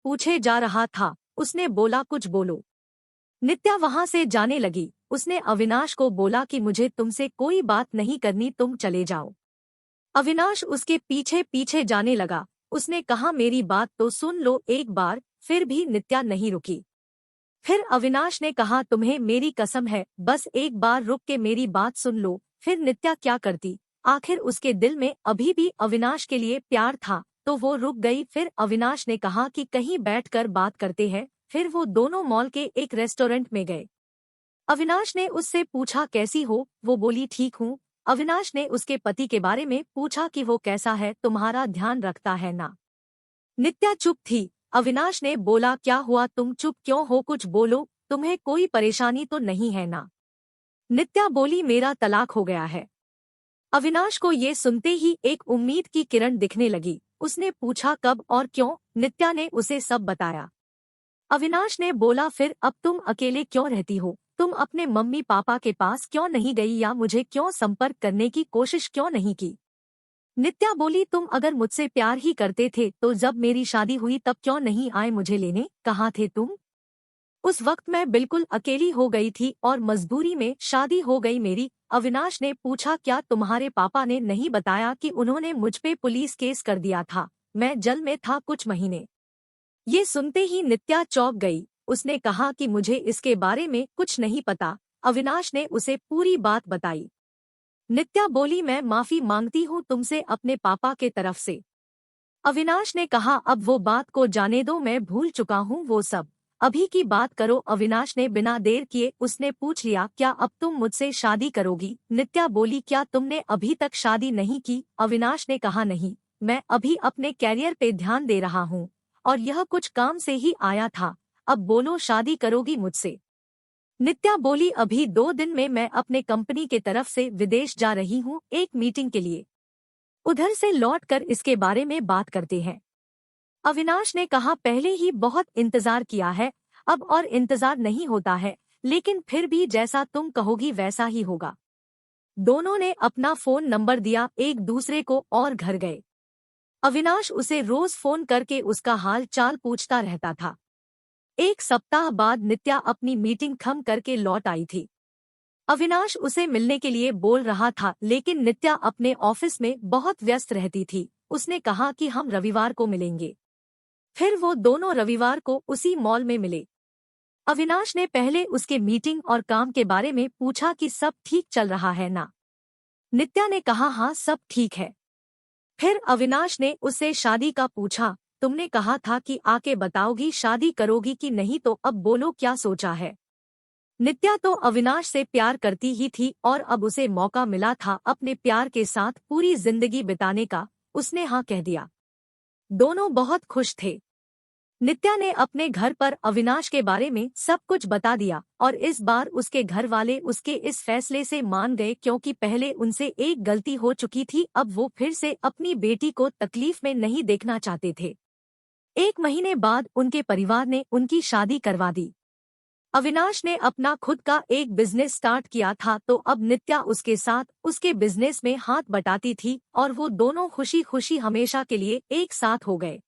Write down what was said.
पूछे जा रहा था। उसने बोला कुछ बोलो। नित्या वहां से जाने लगी। उसने अविनाश को बोला कि मुझे तुमसे कोई बात नहीं करनी, तुम चले जाओ। अविनाश उसके पीछे पीछे जाने लगा। उसने कहा मेरी बात तो सुन लो एक बार। फिर भी नित्या नहीं रुकी। फिर अविनाश ने कहा तुम्हें मेरी कसम है, बस एक बार रुक के मेरी बात सुन लो। फिर नित्या क्या करती, आखिर उसके दिल में अभी भी अविनाश के लिए प्यार था, तो वो रुक गई। फिर अविनाश ने कहा कि कहीं बैठकर बात करते हैं। फिर वो दोनों मॉल के एक रेस्टोरेंट में गए। अविनाश ने उससे पूछा कैसी हो, वो बोली ठीक हूँ। अविनाश ने उसके पति के बारे में पूछा कि वो कैसा है, तुम्हारा ध्यान रखता है ना। नित्या चुप थी। अविनाश ने बोला क्या हुआ, तुम चुप क्यों हो, कुछ बोलो, तुम्हें कोई परेशानी तो नहीं है ना। नित्या बोली मेरा तलाक हो गया है। अविनाश को ये सुनते ही एक उम्मीद की किरण दिखने लगी। उसने पूछा कब और क्यों। नित्या ने उसे सब बताया। अविनाश ने बोला फिर अब तुम अकेले क्यों रहती हो, तुम अपने मम्मी पापा के पास क्यों नहीं गई या मुझे क्यों संपर्क करने की कोशिश क्यों नहीं की। नित्या बोली तुम अगर मुझसे प्यार ही करते थे तो जब मेरी शादी हुई तब क्यों नहीं आए मुझे लेने, कहाँ थे तुम। उस वक्त मैं बिल्कुल अकेली हो गई थी और मजबूरी में शादी हो गई मेरी। अविनाश ने पूछा क्या तुम्हारे पापा ने नहीं बताया कि उन्होंने मुझ पे पुलिस केस कर दिया था, मैं जेल में था कुछ महीने। ये सुनते ही नित्या चौंक गई। उसने कहा कि मुझे इसके बारे में कुछ नहीं पता। अविनाश ने उसे पूरी बात बताई। नित्या बोली मैं माफी मांगती हूँ तुमसे अपने पापा के तरफ से। अविनाश ने कहा अब वो बात को जाने दो, मैं भूल चुका हूँ वो सब, अभी की बात करो। अविनाश ने बिना देर किए उसने पूछ लिया क्या अब तुम मुझसे शादी करोगी। नित्या बोली क्या तुमने अभी तक शादी नहीं की। अविनाश ने कहा नहीं, मैं अभी अपने कैरियर पे ध्यान दे रहा हूँ और यह कुछ काम से ही आया था। अब बोलो शादी करोगी मुझसे। नित्या बोली अभी 2 दिन में मैं अपने कंपनी के तरफ से विदेश जा रही हूँ एक मीटिंग के लिए, उधर से लौटकर इसके बारे में बात करते हैं। अविनाश ने कहा पहले ही बहुत इंतजार किया है, अब और इंतजार नहीं होता है, लेकिन फिर भी जैसा तुम कहोगी वैसा ही होगा। दोनों ने अपना फोन नंबर दिया एक दूसरे को और घर गए। अविनाश उसे रोज फोन करके उसका हाल चाल पूछता रहता था। 1 सप्ताह बाद नित्या अपनी मीटिंग खत्म करके लौट आई थी। अविनाश उसे मिलने के लिए बोल रहा था, लेकिन नित्या अपने ऑफिस में बहुत व्यस्त रहती थी। उसने कहा कि हम रविवार को मिलेंगे। फिर वो दोनों रविवार को उसी मॉल में मिले। अविनाश ने पहले उसके मीटिंग और काम के बारे में पूछा कि सब ठीक चल रहा है ना। नित्या ने कहा हाँ सब ठीक है। फिर अविनाश ने उससे शादी का पूछा, तुमने कहा था कि आके बताओगी शादी करोगी कि नहीं, तो अब बोलो क्या सोचा है। नित्या तो अविनाश से प्यार करती ही थी और अब उसे मौका मिला था अपने प्यार के साथ पूरी जिंदगी बिताने का। उसने हाँ कह दिया। दोनों बहुत खुश थे। नित्या ने अपने घर पर अविनाश के बारे में सब कुछ बता दिया और इस बार उसके घर वाले उसके इस फैसले से मान गए, क्योंकि पहले उनसे एक गलती हो चुकी थी। अब वो फिर से अपनी बेटी को तकलीफ में नहीं देखना चाहते थे। 1 महीने बाद उनके परिवार ने उनकी शादी करवा दी। अविनाश ने अपना खुद का एक बिजनेस स्टार्ट किया था, तो अब नित्या उसके साथ उसके बिजनेस में हाथ बटाती थी और वो दोनों खुशी खुशी हमेशा के लिए एक साथ हो गए।